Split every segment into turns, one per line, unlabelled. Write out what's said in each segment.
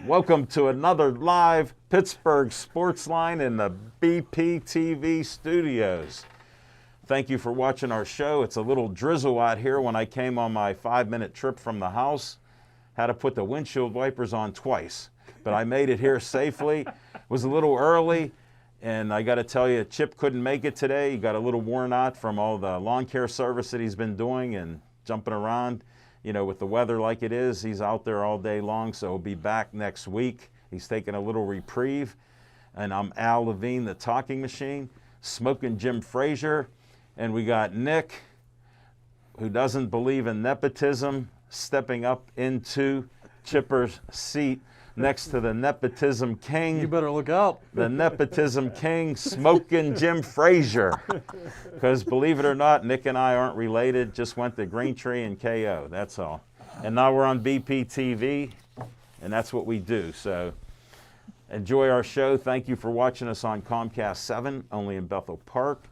Welcome to another live Pittsburgh Sportsline in the BPTV studios. Thank you for watching our show. It's a little drizzle out here. When I came on my 5-minute trip from the house, had to put the windshield wipers on twice, but I made it here safely. It was a little early, and I got to tell you, Chip couldn't make it today. He got a little worn out from all the lawn care service that he's been doing and jumping around. You know, with the weather like it is, he's out there all day long, so he'll be back next week. He's taking a little reprieve. And I'm Al Levine, the talking machine, Smoking Jim Frazier. And we got Nick, who doesn't believe in nepotism, stepping up into Chipper's seat next to the nepotism king.
You better look out.
The nepotism king, Smoking Jim Frazier. Because believe it or not, Nick and I aren't related, just went to Green Tree and KO, that's all. And now we're on BPTV, and that's what we do. So enjoy our show. Thank you for watching us on Comcast 7, only in Bethel Park.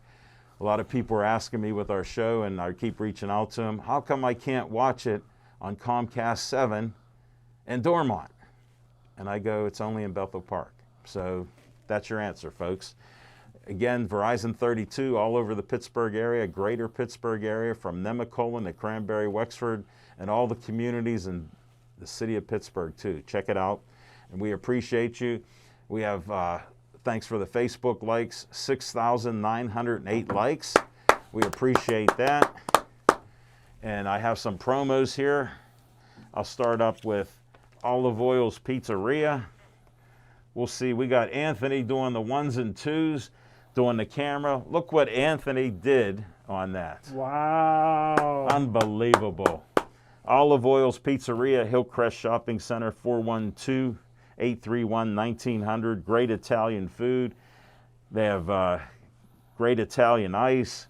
A lot of people are asking me with our show, and I keep reaching out to them, how come I can't watch it on Comcast 7 in Dormont? And I go, it's only in Bethel Park. So that's your answer, folks. Again, Verizon 32 all over the Pittsburgh area, greater Pittsburgh area, from Nemacolin to Cranberry, Wexford, and all the communities in the city of Pittsburgh, too. Check it out, and we appreciate you. We have, thanks for the Facebook likes, 6,908 likes. We appreciate that. And I have some promos here. I'll start up with Olive Oil's Pizzeria. We'll see, we got Anthony doing the ones and twos, doing the camera. Look what Anthony did on that.
Wow.
Unbelievable. Olive Oil's Pizzeria, Hillcrest Shopping Center, 412-831-1900. Great Italian food. They have great Italian ice,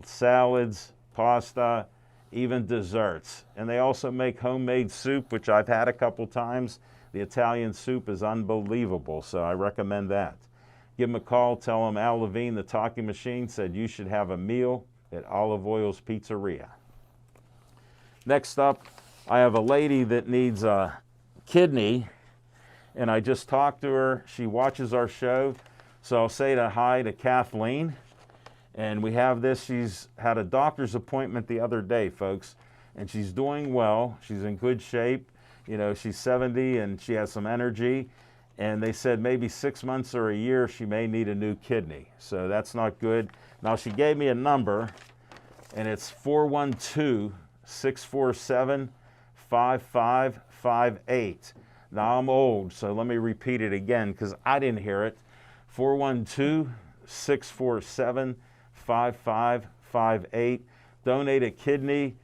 salads, pasta, even desserts. And they also make homemade soup, which I've had a couple times. The Italian soup is unbelievable, so I recommend that. Give them a call, tell them Al Levine, the talking machine, said you should have a meal at Olive Oil's Pizzeria. Next up, I have a lady that needs a kidney, and I just talked to her. She watches our show, so I'll say hi to Kathleen. And we have this, she's had a doctor's appointment the other day, folks, and she's doing well. She's in good shape. You know, she's 70 and she has some energy. And they said maybe 6 months or a year she may need a new kidney. So that's not good. Now she gave me a number, and it's 412-647-5558. Now I'm old, so let me repeat it again because I didn't hear it. 412-647-5558. Donate a kidney,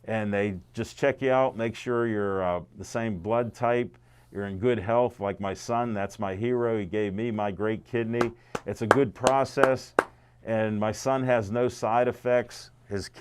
and they just check you out, make sure you're the same blood type, you're in good health, like my son. That's my hero. He gave me my great kidney. It's a good process, and my son has no side effects. His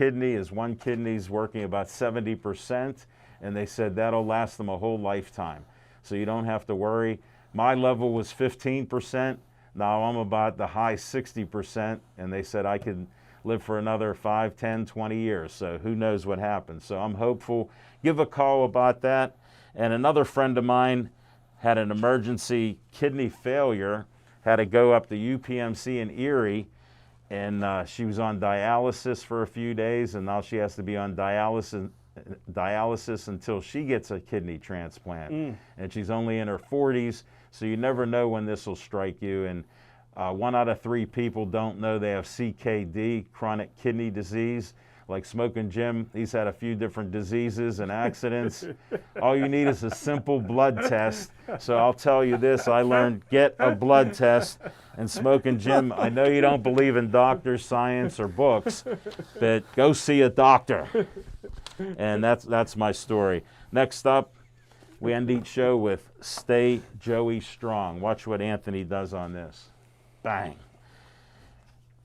one kidney's working about 70%, and they said that'll last them a whole lifetime. So you don't have to worry. My level was 15%. Now I'm about the high 60%, and they said I could live for another 5, 10, 20 years. So who knows what happens. So I'm hopeful. Give a call about that. And another friend of mine had an emergency kidney failure, had to go up to UPMC in Erie, and she was on dialysis for a few days, and now she has to be on dialysis until she gets a kidney transplant. And she's only in her 40s, so you never know when this will strike you. And 1 out of 3 people don't know they have CKD, chronic kidney disease. Like Smoking Jim, he's had a few different diseases and accidents. All you need is a simple blood test. So I'll tell you this, I learned, get a blood test. And Smoking Jim, I know you don't believe in doctors, science, or books, but go see a doctor. And that's my story. Next up, We end each show with Stay Joey Strong. Watch what Anthony does on this. Bang.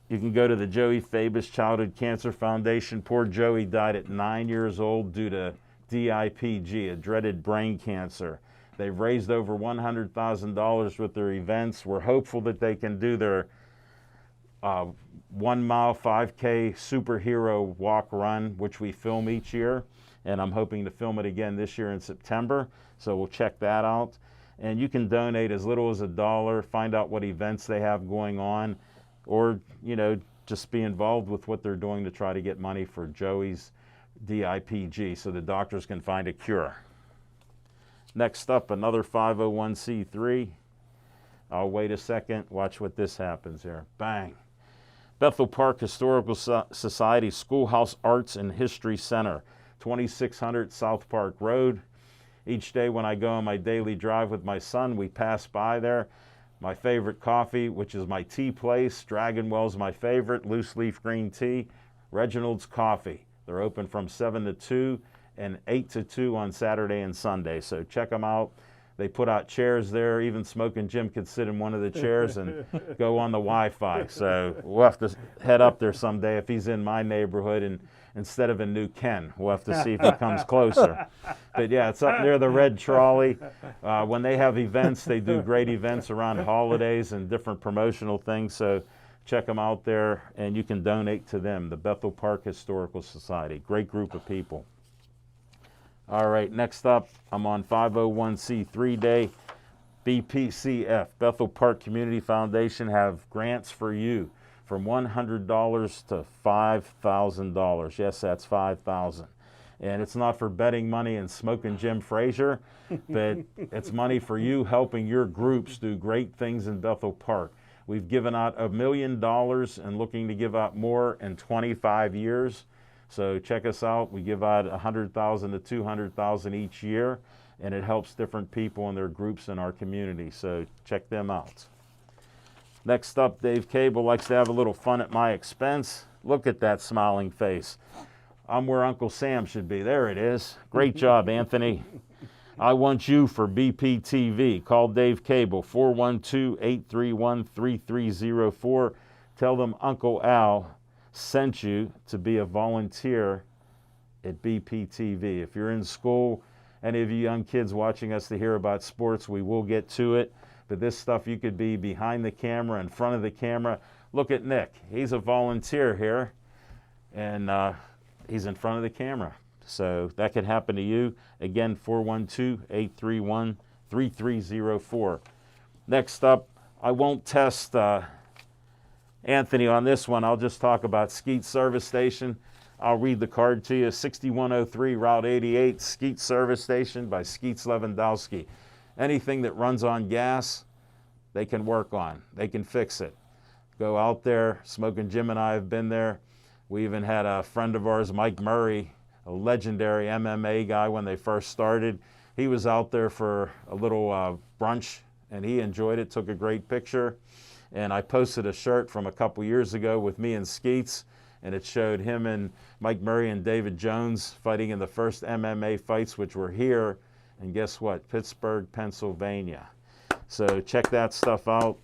You can go to the Joey Fabus Childhood Cancer Foundation. Poor Joey died at 9 years old due to DIPG, a dreaded brain cancer. They've raised over $100,000 with their events. We're hopeful that they can do their 1 mile 5K superhero walk run, which we film each year. And I'm hoping to film it again this year in September. So we'll check that out. And you can donate as little as $1, find out what events they have going on, or, just be involved with what they're doing to try to get money for Joey's DIPG so the doctors can find a cure. Next up, another 501c3. I'll wait a second. Watch what this happens here. Bang. Bethel Park Historical Society Schoolhouse Arts and History Center, 2600 South Park Road. Each day when I go on my daily drive with my son, we pass by there. My favorite coffee, which is my tea place, Dragon Well's my favorite, loose leaf green tea, Reginald's Coffee. They're open from 7 to 2 and 8 to 2 on Saturday and Sunday. So check them out. They put out chairs there. Even Smoking Jim could sit in one of the chairs and go on the Wi-Fi. So we'll have to head up there someday if he's in my neighborhood, and instead of in New Ken. We'll have to see if he comes closer. But yeah, it's up near the Red Trolley. When they have events, they do great events around holidays and different promotional things. So check them out there, and you can donate to them, the Bethel Park Historical Society. Great group of people. All right, next up, I'm on 501c3 Day. BPCF, Bethel Park Community Foundation, have grants for you from $100 to $5,000. Yes, that's $5,000. And it's not for betting money and Smoking Jim Frazier, but it's money for you helping your groups do great things in Bethel Park. We've given out $1 million and looking to give out more in 25 years. So check us out. We give out $100,000 to $200,000 each year, and it helps different people and their groups in our community. So check them out. Next up, Dave Cable likes to have a little fun at my expense. Look at that smiling face. I'm where Uncle Sam should be. There it is. Great job, Anthony. I want you for BPTV. Call Dave Cable, 412-831-3304. Tell them Uncle Al sent you to be a volunteer at BPTV. If you're in school, any of you young kids watching us to hear about sports, we will get to it. But this stuff, you could be behind the camera, in front of the camera. Look at Nick. He's a volunteer here, and he's in front of the camera. So that could happen to you. Again, 412-831-3304. Next up, I won't test Anthony on this one. I'll just talk about Skeet Service Station. I'll read the card to you. 6103 Route 88, Skeet Service Station by Skeets Lewandowski. Anything that runs on gas, they can work on. They can fix it. Go out there. Smoking Jim and I have been there. We even had a friend of ours, Mike Murray, a legendary MMA guy when they first started. He was out there for a little brunch, and he enjoyed it, took a great picture. And I posted a shirt from a couple years ago with me and Skeets, and it showed him and Mike Murray and David Jones fighting in the first MMA fights, which were here. And guess what? Pittsburgh, Pennsylvania. So check that stuff out,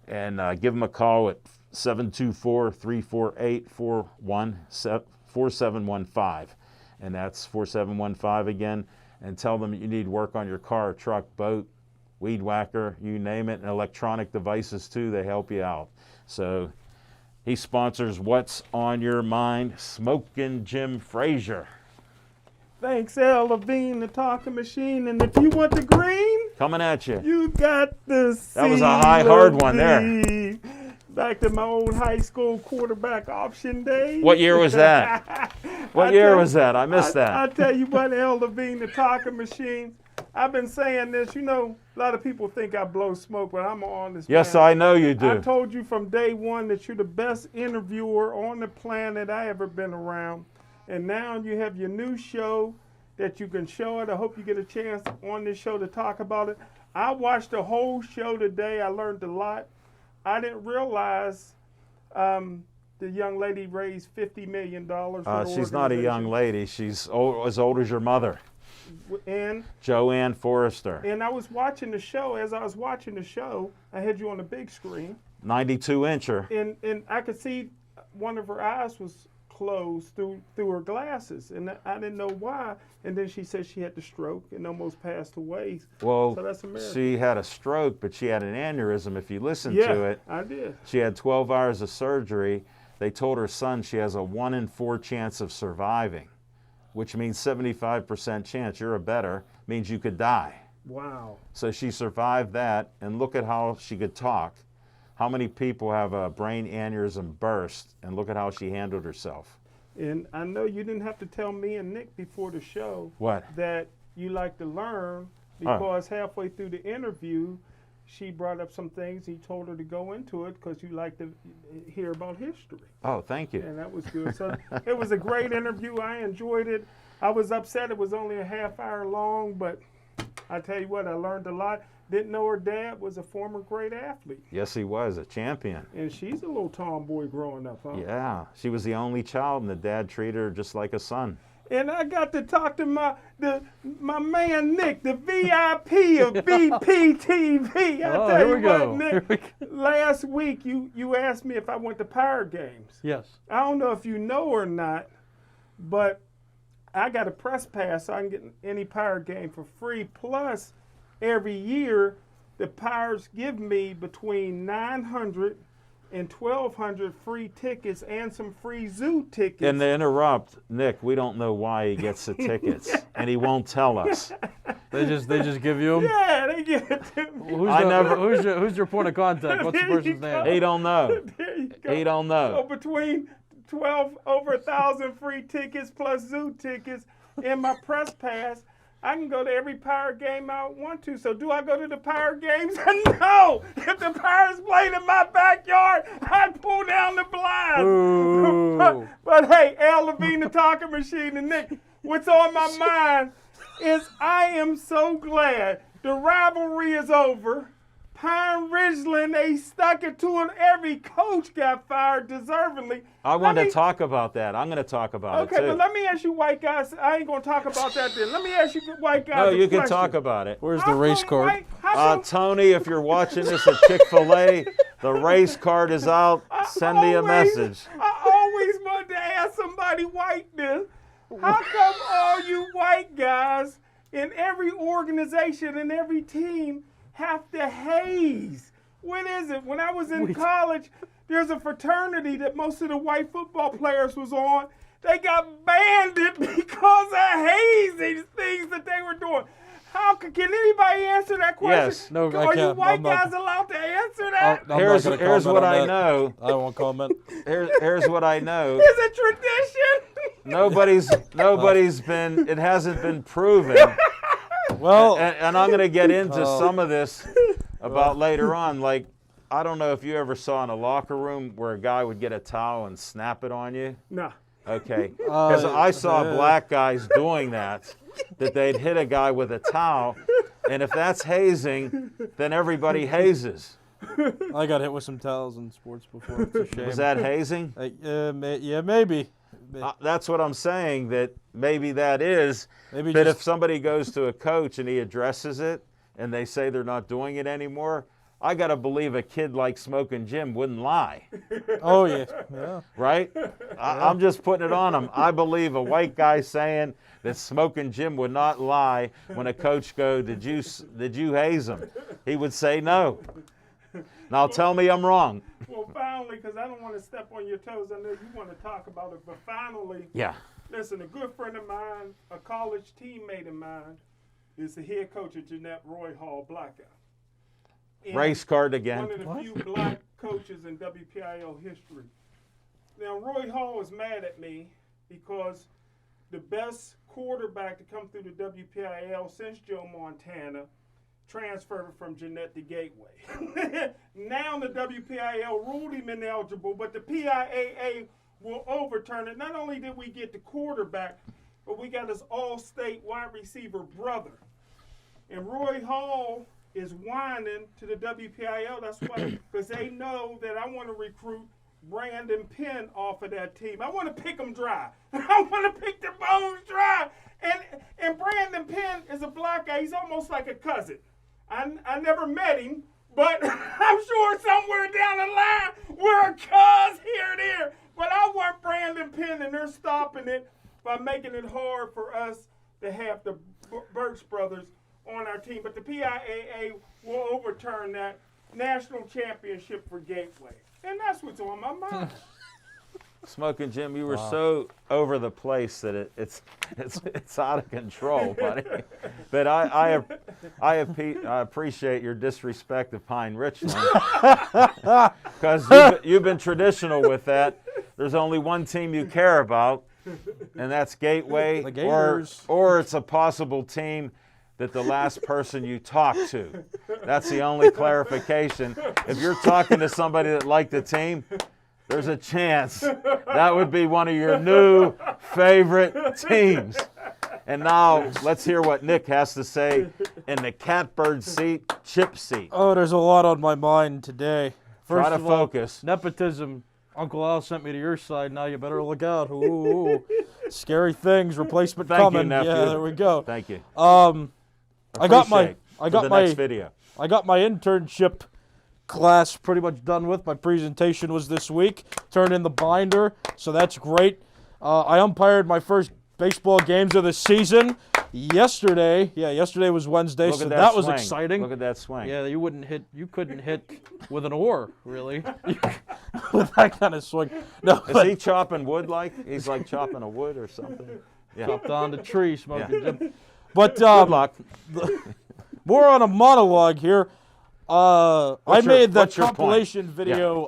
and give them a call at 724-348-4715. And that's 4715 again. And tell them you need work on your car, truck, boat, weed whacker, you name it, and electronic devices too. They help you out. So he sponsors What's on Your Mind, Smoking Jim Frazier.
Thanks, Al Levine, the talking machine. And if you want the green,
coming at you.
You got the
That was a high, hard one there.
Back to my old high school quarterback option days.
What year was that? What year was that? I missed that.
I tell you what, Al Levine, the talking machine. I've been saying this, a lot of people think I blow smoke, but I'm an honest man.
Yes, I know you do.
I told you from day one that you're the best interviewer on the planet I ever been around. And now you have your new show that you can show it. I hope you get a chance on this show to talk about it. I watched the whole show today. I learned a lot. I didn't realize the young lady raised $50 million.
She's not a young lady. She's as old as your mother.
And
Joanne Forrester.
And I was watching the show. As I was watching the show, I had you on the big screen.
92-incher.
And I could see one of her eyes was closed through her glasses, and I didn't know why. And then she said she had the stroke and almost passed away.
Well,
so that's a miracle.
She had a stroke, but she had an aneurysm. If you listen to it,
I did.
She had 12 hours of surgery. They told her son she has a 1 in 4 chance of surviving, which means 75% chance. You're a better, means you could die.
Wow.
So she survived that, and look at how she could talk. How many people have a brain aneurysm burst, and look at how she handled herself.
And I know you didn't have to tell me and Nick before the show
What?
that you like to learn, because halfway through the interview, she brought up some things. He told her to go into it because you like to hear about history.
Oh, thank you.
And that was good. So it was a great interview. I enjoyed it. I was upset it was only a half hour long, but I tell you what, I learned a lot. Didn't know her dad was a former great athlete.
Yes, he was a champion.
And she's a little tomboy growing up, huh?
Yeah, she was the only child, and the dad treated her just like a son.
And I got to talk to my man Nick, the VIP of BPTV.
Here we go.
Nick, last week you asked me if I went to Pirate games.
Yes.
I don't know if you know or not, but I got a press pass so I can get any Pirate game for free. Plus, every year, the Pirates give me between 900 and 1,200 free tickets and some free zoo tickets.
And to interrupt, Nick, we don't know why he gets the tickets, and he won't tell us.
They just give you them?
Yeah, they give it to me.
Who's your point of contact? What's the person's name?
He don't know.
There you go.
He don't know.
So between over 1,000 free tickets plus zoo tickets and my press pass, I can go to every Pirate game I want to. So do I go to the Pirate games? No! If the Pirates played in my backyard, I'd pull down the blinds. But hey, Al Levine, the talking machine, and Nick, what's on my mind is I am so glad the rivalry is over. Pine Ridgeland, they stuck it to it. Every coach got fired deservingly.
I want to talk about that. I'm going to talk about it, too.
Okay, but let me ask you white guys. I ain't going to talk about that then. Let me ask you white guys
No, you
a
can
question.
talk about it.
Where's the race card?
Tony, if you're watching this at Chick-fil-A, the race card is out. Send me a message.
I always wanted to ask somebody white this. How come all you white guys in every organization and every team have to haze? What is it? When I was in college, there's a fraternity that most of the white football players was on. They got banned because of hazing things that they were doing. Can anybody answer that question?
Yes.
No, I
Are
can't.
you white guys allowed to answer that?
Here's what I know.
I won't comment.
Here's what I know.
It's a tradition.
Nobody's been. It hasn't been proven.
Well,
and I'm going to get into some of this about later on. Like, I don't know if you ever saw in a locker room where a guy would get a towel and snap it on you.
No.
Okay. Because I saw black guys doing that they'd hit a guy with a towel. And if that's hazing, then everybody hazes.
I got hit with some towels in sports before. It's a shame.
Was that hazing?
Yeah, maybe.
That's what I'm saying, that maybe that is.
Maybe
But if somebody goes to a coach and he addresses it and they say they're not doing it anymore, I got to believe a kid like Smoking Jim wouldn't lie.
Oh, yeah.
Right? I'm just putting it on him. I believe a white guy saying that Smoking Jim would not lie when a coach goes, did you haze him? He would say no. Now tell me I'm wrong.
Well, finally, because I don't want to step on your toes, I know you want to talk about it, but finally,
Yeah.
listen, a good friend of mine, a college teammate of mine, is the head coach of Jeanette Roy Hall Blackout. And
Race card again.
One of the few black coaches in WPIL history. Now, Roy Hall is mad at me because the best quarterback to come through the WPIL since Joe Montana transferred from Jeanette to Gateway. Now the WPIL ruled him ineligible, but the PIAA will overturn it. Not only did we get the quarterback, but we got his all-state wide receiver brother. And Roy Hall is whining to the WPIL. That's why, because they know that I want to recruit Brandon Penn off of that team. I want to pick them dry. I want to pick the bones dry. And Brandon Penn is a black guy. He's almost like a cousin. I never met him, but I'm sure somewhere down the line we're a cuz here and there. But I want Brandon Penn, and they're stopping it by making it hard for us to have the Birch brothers on our team. But the PIAA will overturn that national championship for Gateway. And that's what's on my mind.
Smoking Jim, you were so over the place that it's out of control, buddy. But I appreciate your disrespect of Pine Richland, because you've been traditional with that. There's only one team you care about, and that's Gateway,
The Gators.
or it's a possible team that the last person you talk to. That's the only clarification. If you're talking to somebody that liked the team, there's a chance that would be one of your new favorite teams. And now let's hear what Nick has to say in the catbird seat, chip seat.
Oh, there's a lot on my mind today. First
Try to
of all,
focus.
nepotism. Uncle Al sent me to your side. Now you better look out. Ooh. Scary things. Replacement
Thank you,
coming.
nephew.
Yeah, there we go.
Thank you.
I got my
Appreciate for the next video.
I got my internship class pretty much done with. My presentation was this week. Turned in the binder, so that's great. I umpired my first baseball games of the season yesterday. Yeah, yesterday was Wednesday,
Look
so
at
that was
swing.
exciting.
Look at that swing.
Yeah, you couldn't hit with an oar, really, with that kind of swing. No,
Is he chopping wood like? He's like chopping a wood or something? Yeah.
chopped on the tree, smoking
Yeah.
Jim. But
Good luck.
more on a monologue here. I made that
what's your point?
compilation video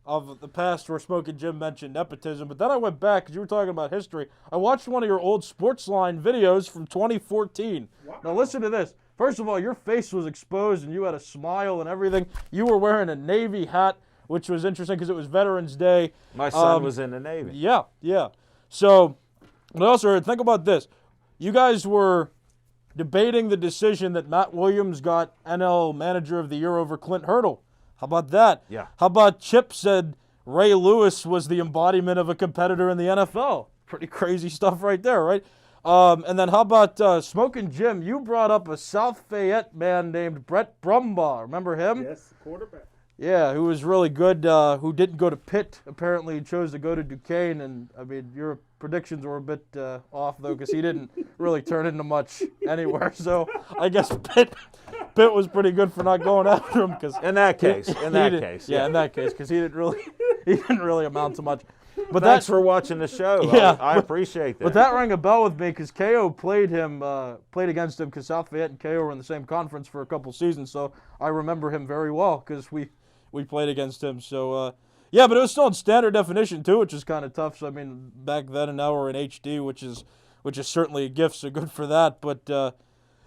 of the past where Smoking Jim mentioned nepotism, but then I went back because you were talking about history. I watched one of your old Sportsline videos from 2014.
Wow.
Now listen to this. First of all, your face was exposed and you had a smile and everything. You were wearing a Navy hat, which was interesting because it was Veterans Day.
My son was in the Navy.
Yeah, yeah. So, I also heard, think about this. You guys were debating the decision that Matt Williams got NL Manager of the Year over Clint Hurdle. How about that?
Yeah.
How about Chip said Ray Lewis was the embodiment of a competitor in the NFL? Pretty crazy stuff right there, right? And then how about Smoking Jim? You brought up a South Fayette man named Brett Brumbaugh. Remember him?
Yes, quarterback.
Yeah, who was really good, who didn't go to Pitt. Apparently he chose to go to Duquesne, and, I mean, your predictions were a bit off, though, because he didn't really turn into much anywhere. So I guess Pitt was pretty good for not going after him. Cause
In that case.
Yeah, in that case, because he didn't really amount to much. But
Thanks for watching the show.
Yeah,
I appreciate that.
But that rang a bell with me because KO played against him because South Fayette and KO were in the same conference for a couple seasons. So I remember him very well because we played against him. So, yeah, but it was still in standard definition, too, which is kind of tough. So, I mean, back then and now we're in HD, which is certainly a gift, so good for that. But,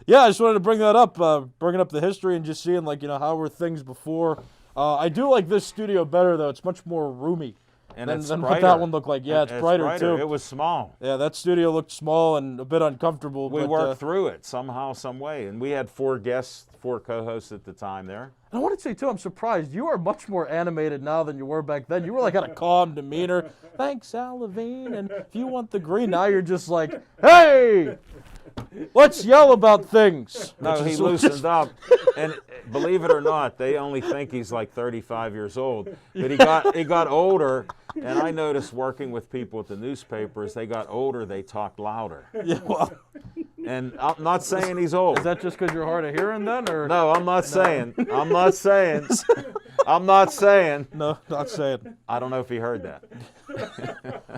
yeah, I just wanted to bring that up, bringing up the history and just seeing, like, how were things before. I do like this studio better, though. It's much more roomy
and
than
it's
what
brighter.
that one looked like. Yeah, it's brighter, too.
It was small.
Yeah, that studio looked small and a bit uncomfortable.
We
but,
worked through it somehow, some way. And we had 4 guests, 4 co-hosts at the time there.
And I want to say, too, I'm surprised. You are much more animated now than you were back then. You were like, had a calm demeanor. Thanks, Al Levine. And if you want the green, now you're just like, hey, let's yell about things.
No, he loosened up. And believe it or not, they only think he's like 35 years old. But he got older. And I noticed working with people at the newspapers, they got older, they talked louder.
Yeah, well,
And I'm not saying he's old.
is that just because you're hard of hearing then? Or
No, I'm not saying. I'm not saying. I'm not saying.
No, not saying.
I don't know if he heard that.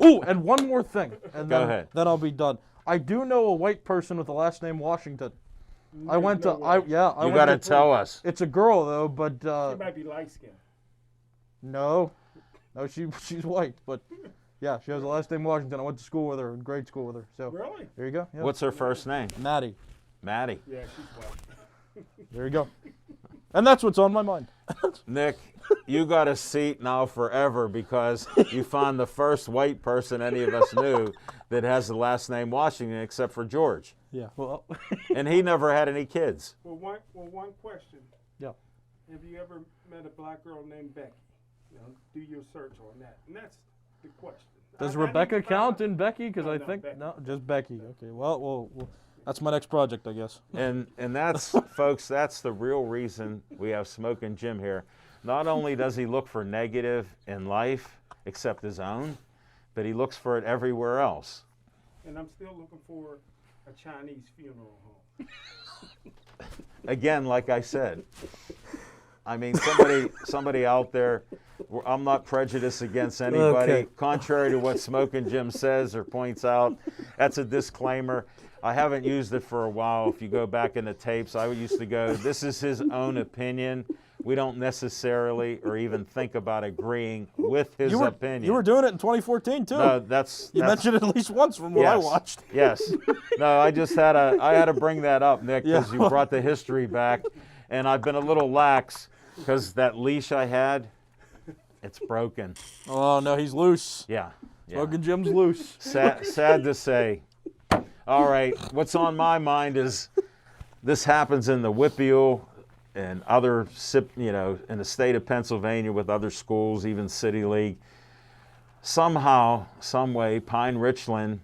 Ooh, and one more thing. And
Go
then,
ahead.
Then I'll be done. I do know a white person with the last name Washington. I went to,
no way.
I
You
went
got to
to-
tell us.
It's a girl, though, but
She might be light skinned.
no, she's white, but yeah, she has the last name Washington. I went to school with her, grade school with her. So
Really?
there you go. Yeah.
What's her first name?
Maddie?
Maddie.
Yeah, she's white.
There you go. And that's what's on my mind.
Nick, you got a seat now forever because you found the first white person any of us knew that has the last name Washington except for George.
Yeah. Well.
And he never had any kids.
Well, one question.
Yeah.
Have you ever met a black girl named Becky? Do your search on that. And that's the question.
Does Rebecca count in Becky? Because I
No,
think
Becky.
no, just Becky. Okay. Well, that's my next project, I guess.
And that's, folks, that's the real reason we have Smoking Jim here. Not only does he look for negative in life, except his own, but he looks for it everywhere else.
And I'm still looking for a Chinese funeral home.
Again, like I said, I mean, somebody out there, I'm not prejudiced against anybody.
Okay.
Contrary to what Smoking Jim says or points out, that's a disclaimer. I haven't used it for a while. If you go back in the tapes, I used to go, this is his own opinion. We don't necessarily or even think about agreeing with his opinion.
You were doing it in 2014 too.
No,
You mentioned it at least once from what I watched.
Yes. No, I just had to bring that up, Nick, because
Yeah.
you brought the history back, and I've been a little lax because that leash I had, it's broken.
Oh no, he's loose.
Yeah.
Smoking Jim's loose.
Sad to say. All right, what's on my mind is this happens in the Whippeal and other, in the state of Pennsylvania with other schools, even City League. Somehow, some way, Pine Richland,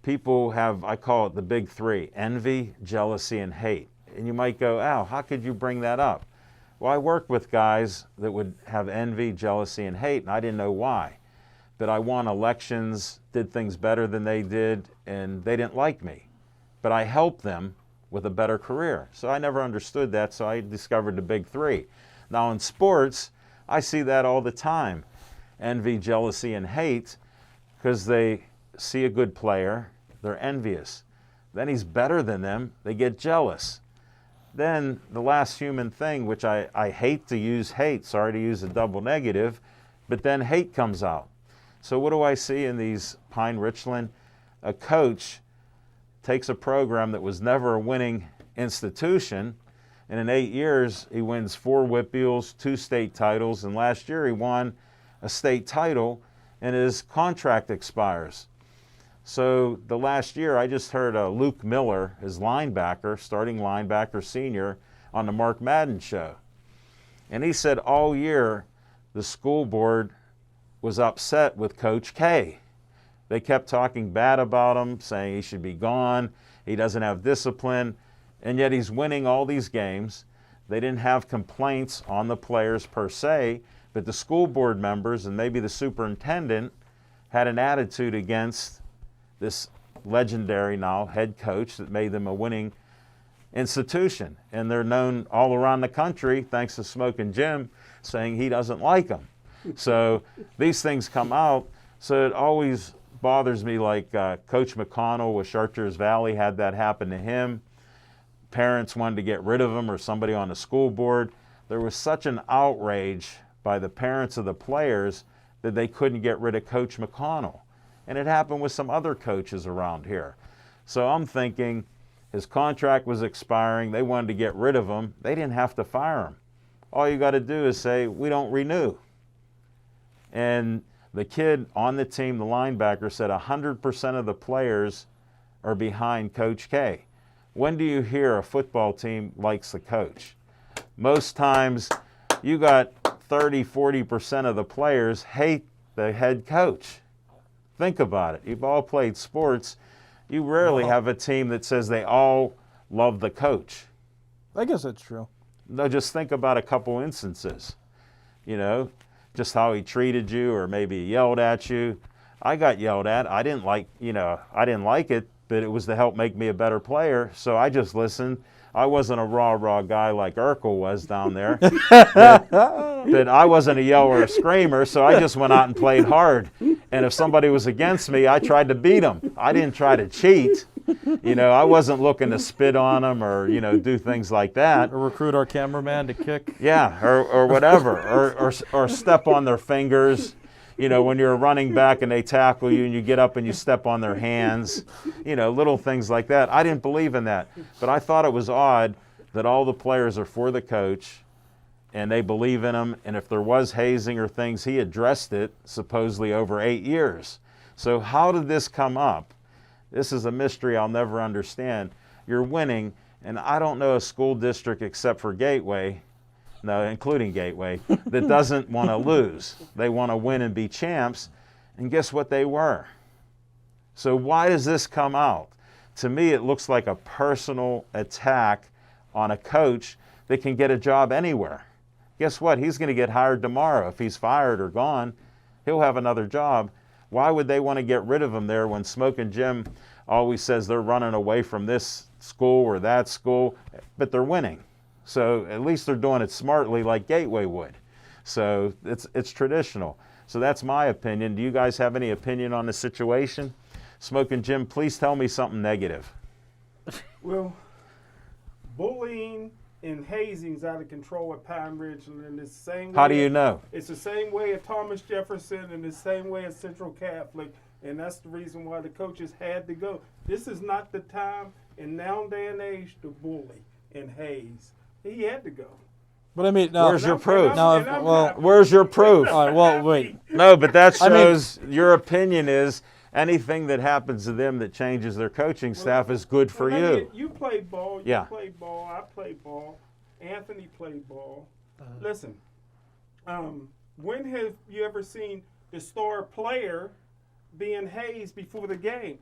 people have, I call it the big three: envy, jealousy, and hate. And you might go, Al, how could you bring that up? Well, I worked with guys that would have envy, jealousy, and hate, and I didn't know why. But I won elections, did things better than they did, and they didn't like me. But I helped them with a better career. So I never understood that, so I discovered the big three. Now in sports, I see that all the time. Envy, jealousy, and hate, because they see a good player, they're envious. Then he's better than them, they get jealous. Then the last human thing, which I hate to use hate, sorry to use a double negative, but then hate comes out. So what do I see in these Pine Richland? A coach takes a program that was never a winning institution, and in 8 years, he wins 4 Whippeals, 2 state titles, and last year he won a state title, and his contract expires. So the last year, I just heard Luke Miller, his linebacker, starting linebacker senior, on the Mark Madden show. And he said all year, the school board was upset with Coach K. They kept talking bad about him, saying he should be gone, he doesn't have discipline, and yet he's winning all these games. They didn't have complaints on the players per se, but the school board members and maybe the superintendent had an attitude against this legendary now head coach that made them a winning institution. And they're known all around the country, thanks to Smoking Jim, saying he doesn't like them. So these things come out, so it always bothers me, like Coach McConnell with Chartiers Valley had that happen to him. Parents wanted to get rid of him, or somebody on the school board. There was such an outrage by the parents of the players that they couldn't get rid of Coach McConnell. And it happened with some other coaches around here. So I'm thinking his contract was expiring. They wanted to get rid of him. They didn't have to fire him. All you got to do is say, we don't renew. And the kid on the team, the linebacker, said 100% of the players are behind Coach K. When do you hear a football team likes the coach? Most times you got 30, 40% of the players hate the head coach. Think about it. You've all played sports. You rarely have a team that says they all love the coach.
I guess that's true.
No, just think about a couple instances. Just how he treated you, or maybe he yelled at you. I got yelled at. I didn't like it, but it was to help make me a better player. So I just listened. I wasn't a raw guy like Urkel was down there. but I wasn't a yeller or a screamer, so I just went out and played hard. And if somebody was against me, I tried to beat them. I didn't try to cheat. I wasn't looking to spit on them or, do things like that.
Or recruit our cameraman to kick.
Yeah, or whatever, or step on their fingers. When you're a running back and they tackle you and you get up and you step on their hands, little things like that. I didn't believe in that. But I thought it was odd that all the players are for the coach and they believe in him. And if there was hazing or things, he addressed it supposedly over 8 years. So how did this come up? This is a mystery I'll never understand. You're winning, and I don't know a school district except for Gateway, no, including Gateway, that doesn't want to lose. They want to win and be champs. And guess what they were? So why does this come out? To me, it looks like a personal attack on a coach that can get a job anywhere. Guess what? He's going to get hired tomorrow. If he's fired or gone, he'll have another job. Why would they want to get rid of him there when Smoking Jim always says they're running away from this school or that school, but they're winning. So at least they're doing it smartly like Gateway would. So it's traditional. So that's my opinion. Do you guys have any opinion on the situation? Smoking Jim, please tell me something negative.
Well, bullying and hazing's out of control at Pine Ridge, and it's the same way.
How do you know?
It's the same way at Thomas Jefferson and the same way at Central Catholic, and that's the reason why the coaches had to go. This is not the time in now day and age to bully and haze. He had to go.
But I mean, now,
Where's your proof?
Well,
Where's your proof?
all right, well, wait.
No, but that shows your opinion is anything that happens to them that changes their coaching staff is good for you.
You played ball. You
Yeah.
played ball. I played ball. Anthony played ball. Listen, when have you ever seen the star player being hazed before the game?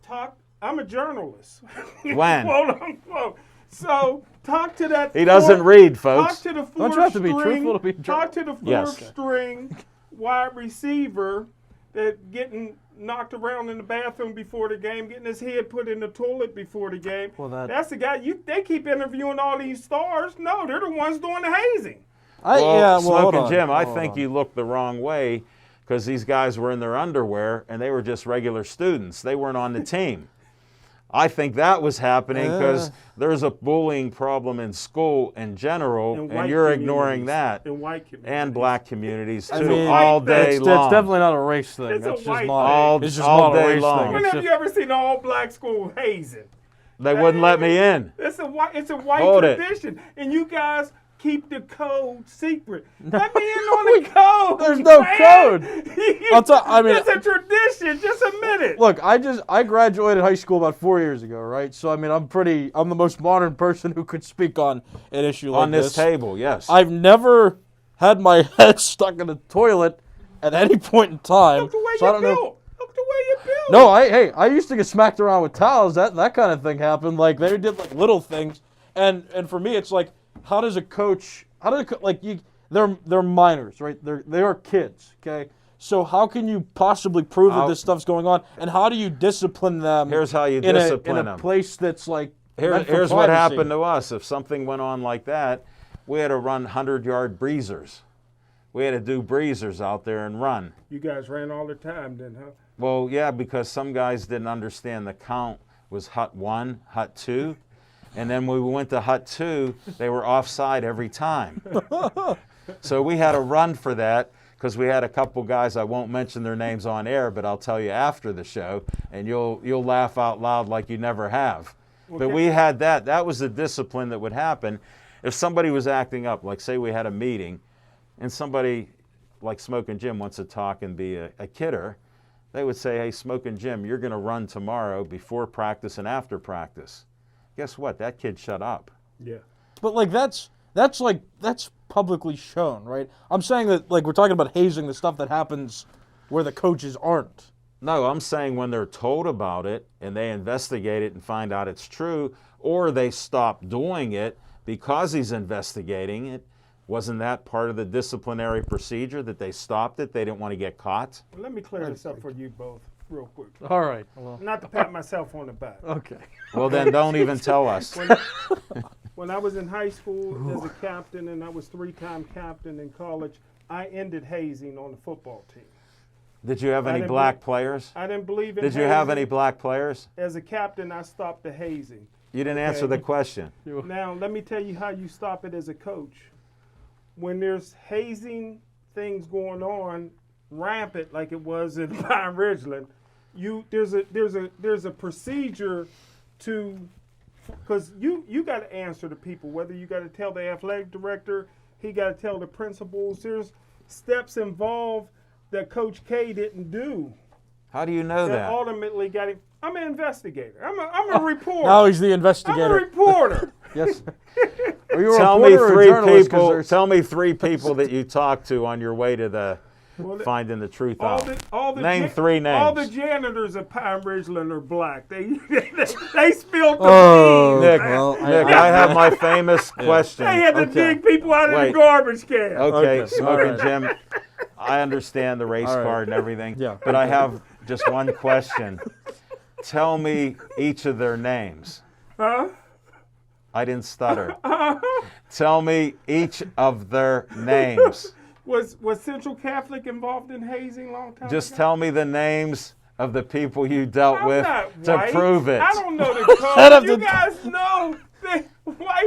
I'm a journalist.
When?
Quote unquote. So talk to that.
He doesn't read, folks.
Talk to the
Don't you have to be truthful to be
Talk to the
Yes.
fourth string wide receiver that getting knocked around in the bathroom before the game, getting his head put in the toilet before the game.
Well,
that's the guy. They keep interviewing all these stars. No, they're the ones doing the hazing.
Hold
Smoking
on,
Jim, I
hold
think
on.
you looked the wrong way because these guys were in their underwear and they were just regular students. They weren't on the team. I think that was happening because there's a bullying problem in school in general, and you're ignoring that.
In white communities.
And black communities too,
I mean,
all day
it's
long.
definitely not a race thing.
It's a
That's
white
just not.
All-
It's just
all
not a
day
race
long.
thing.
When
It's
have
just,
you ever seen an all-black school hazing?
They wouldn't let me in.
It's a white
Hold it.
tradition, and you guys keep the code secret. Let me in on the code.
There's no
man.
code.
It's a tradition. Just admit it.
Look, I graduated high school about 4 years ago, right? So I mean, I'm the most modern person who could speak on an issue like
On this table, yes.
I've never had my head stuck in a toilet at any point in time.
Look the way
so I
you
don't know.
built. Look the way you built.
No, I used to get smacked around with towels. That kind of thing happened. Like they did like little things, and for me, it's like, they're minors, right? They are kids, okay? So how can you possibly prove that this stuff's going on, and how do you discipline them?
Here's how you
in
discipline
a
them.
place that's like meant for
Here's what
privacy.
happened to us. If something went on like that, we had to run 100-yard breezers. We had to do breezers out there and run.
You guys ran all the time, then, huh?
Well, yeah, because some guys didn't understand the count was hut 1, hut 2. And then when we went to hut 2, they were offside every time. So we had to run for that because we had a couple guys, I won't mention their names on air, but I'll tell you after the show, and you'll laugh out loud like you never have. But we had that. That was the discipline that would happen. If somebody was acting up, like say we had a meeting, and somebody like Smoking Jim wants to talk and be a kidder, they would say, hey, Smoking Jim, you're going to run tomorrow before practice and after practice. Guess what? That kid shut up.
Yeah.
But like that's publicly shown, right? I'm saying that like we're talking about hazing, the stuff that happens where the coaches aren't.
No, I'm saying when they're told about it and they investigate it and find out it's true, or they stop doing it because he's investigating it, wasn't that part of the disciplinary procedure that they stopped it? They didn't want to get caught?
Well, let me clear this up for you both real quick.
All right. Well,
Not to pat myself on the back.
okay.
Well, then don't even tell us.
When I was in high school as a captain, and I was 3-time captain in college, I ended hazing on the football team.
Did you have
I
any
didn't
black players?
I didn't believe in
Did you have
hazing.
any black players?
As a captain, I stopped the hazing.
You didn't answer the question.
Now, let me tell you how you stop it as a coach. When there's hazing things going on rampant like it was in Pine Ridgeland, there's a procedure to, because you got to answer to people, whether you got to tell the athletic director, he got to tell the principals. There's steps involved that Coach K didn't do.
How do you know
That
that?
ultimately got him. I'm an investigator. I'm a reporter.
Now he's the
I'm a
investigator.
reporter.
Yes. Are you a
Tell me
reporter or a
three
journalist? 'Cause
people.
there's-
Tell me 3 people that you talked to on your way to
Well,
finding the truth
all
out.
the
Name 3 names.
All the janitors at Pine Ridgeland are black. They spilled the
Oh,
beans.
Nick,
well,
Nick, I have my famous question.
They had to
Okay.
dig people out of
Wait.
the garbage can.
Okay,
Okay,
Smoking
all right.
Jim, I understand the race
All right.
card and everything,
Yeah.
but I have just one question. Tell me each of their names.
Huh?
I didn't stutter. Tell me each of their names.
Was Central Catholic involved in hazing a long time
Just
ago?
tell me the names of the people you dealt
I'm
with
not
to
white.
prove it.
I don't know the
I'd have
code. You
to-
guys know that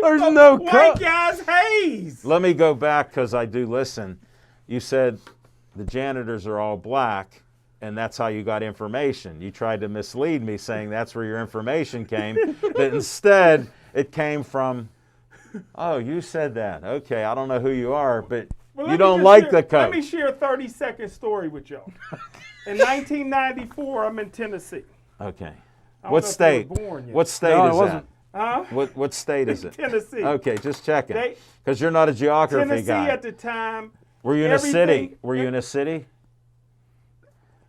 There's no
white
code.
guys haze.
Let me go back because I do listen. You said the janitors are all black, and that's how you got information. You tried to mislead me saying that's where your information came, but instead it came from, oh, you said that. Okay, I don't know who you are, but
Well,
you
let me
don't
just
like
share-
the
Let me
coach.
share a 30-second story with y'all. In 1994, I'm in Tennessee.
Okay.
I don't
What
know if you
state?
were born yet.
What state
No, I
is
wasn't.
Huh?
that? What state is it?
Tennessee.
Okay, just checking.
They-
Because you're not a geography
Tennessee
guy.
at the time.
Were you in a city?
everything-
Were you in a city?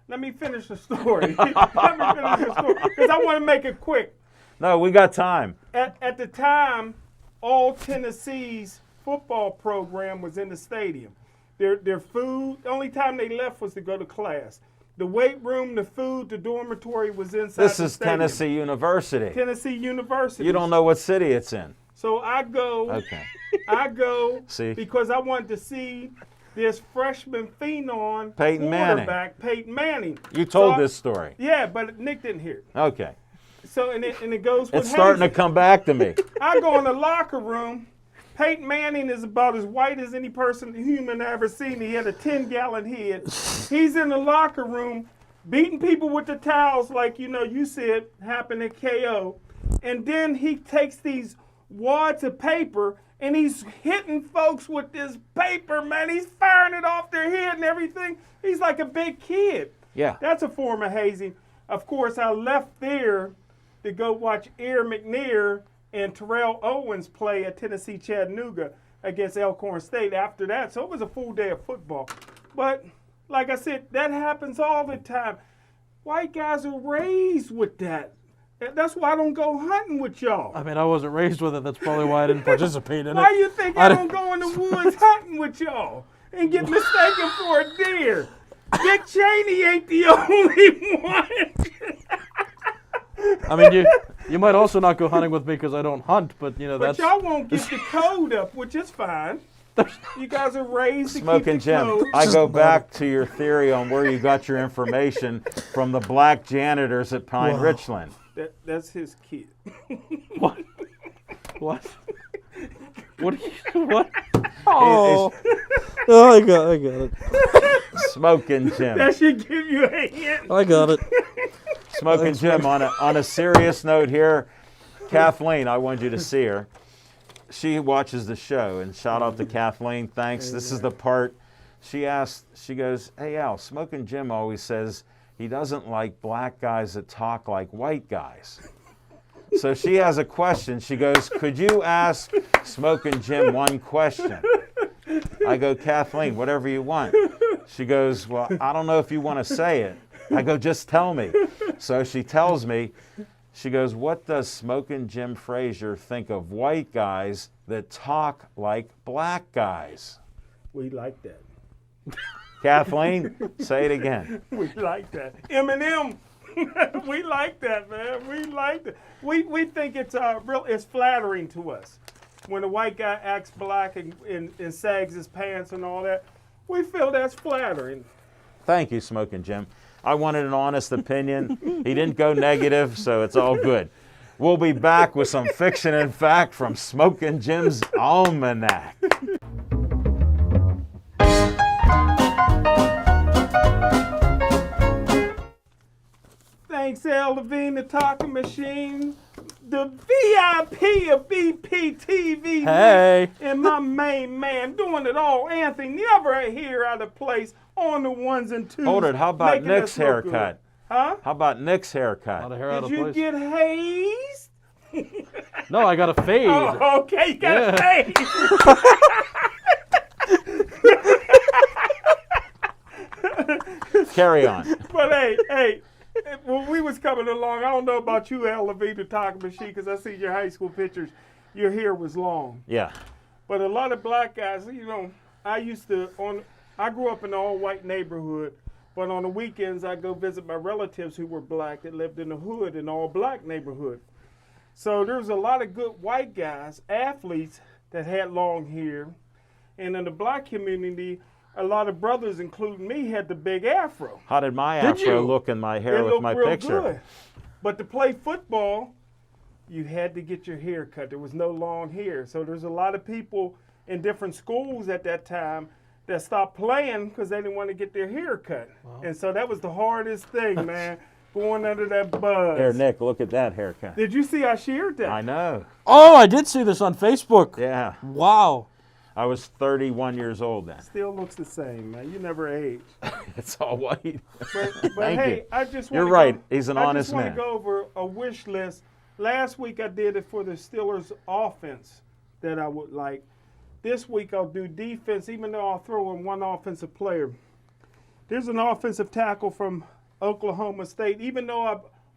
Let me finish the story. Let me finish the story because I want to make it quick.
No, we got time.
At the time, all Tennessee's football program was in the stadium. Their food, the only time they left was to go to class. The weight room, the food, the dormitory was inside
This
the
is
stadium.
Tennessee University.
Tennessee University.
You don't know what city it's in.
So I go.
Okay.
I go
See?
because I wanted to see this freshman phenom
Peyton Manning.
quarterback, Peyton Manning.
You told
So I-
this story.
Yeah, but Nick didn't hear it.
Okay.
So and it goes with
It's starting to
hazing.
come back to me.
I go in the locker room. Peyton Manning is about as white as any person, human I ever seen. He had a 10-gallon head. He's in the locker room beating people with the towels like, you said happened at KO. And then he takes these wads of paper and he's hitting folks with this paper, man. He's firing it off their head and everything. He's like a big kid.
Yeah.
That's a form of hazing. Of course, I left there to go watch Air McNair and Terrell Owens play at Tennessee Chattanooga against Elkhorn State after that. So it was a full day of football. But like I said, that happens all the time. White guys are raised with that. That's why I don't go hunting with y'all.
I mean, I wasn't raised with it. That's probably why I didn't participate in
Why
it.
you think
I
I
didn't-
don't go in the woods hunting with y'all and get mistaken for a deer? Dick Cheney ain't the only one.
I mean, you might also not go hunting with me because I don't hunt, but
But
that's.
y'all won't get the code up, which is fine. You guys are raised to
Smoking
keep the
Jim,
code.
I go back to your theory on where you got your information from the black janitors at Pine Richland.
That's his kid.
What? What? What? What? Oh, I got it.
Smoking Jim.
That should give you a hint.
I got it.
Smoking Jim, on a serious note here, Kathleen, I wanted you to see her. She watches the show, and shout out to Kathleen. Thanks. This is the part she goes, hey, Al, Smoking Jim always says he doesn't like black guys that talk like white guys. So she has a question. She goes, could you ask Smoking Jim one question? I go, Kathleen, whatever you want. She goes, well, I don't know if you want to say it. I go, just tell me. So she tells me, she goes, what does Smoking Jim Frazier think of white guys that talk like black guys?
We like that.
Kathleen, say it again.
We like that. Eminem. We like that, man. We like that. We think it's it's flattering to us when a white guy acts black and sags his pants and all that. We feel that's flattering.
Thank you, Smoking Jim. I wanted an honest opinion. He didn't go negative, so it's all good. We'll be back with some fiction and fact from Smoking Jim's Almanac.
Thanks, Al Levine, the talking machine, the VIP of BPTV.
Hey.
And my main man doing it all, Anthony, never a hair out of place on the ones and twos.
Hold it. How about
making
Nick's
us look good.
haircut?
Huh?
How about Nick's
Not a
haircut?
hair out
Did
of
you
place.
get hazed?
No, I got a fade.
Oh, okay, you got a
Yeah.
fade.
Carry on.
But hey, when we was coming along, I don't know about you, El Levita Talking Machine, because I see your high school pictures. Your hair was long.
Yeah.
But a lot of black guys, I grew up in an all-white neighborhood, but on the weekends I go visit my relatives who were black that lived in the hood, in an all-black neighborhood. So there was a lot of good white guys, athletes, that had long hair. And in the black community, a lot of brothers, including me, had the big afro.
How did my
Did
afro
you?
look in my hair
It
with
looked
my
real
picture?
good. But to play football, you had to get your hair cut. There was no long hair. So there's a lot of people in different schools at that time that stopped playing because they didn't want to get their hair cut. Wow. And so that was the hardest thing, man, going under that buzz.
Here, Nick, look at that haircut.
Did you see I shared that?
I know.
Oh, I did see this on Facebook.
Yeah.
Wow.
I was 31 years old then.
Still looks the same, man. You never age.
It's all white.
But
Thank
hey,
you.
I just
You're
want
right. He's an
I
honest
just want
man.
to go over a wish list. Last week I did it for the Steelers offense that I would like. This week I'll do defense, even though I'll throw in one offensive player. There's an offensive tackle from Oklahoma State. Even though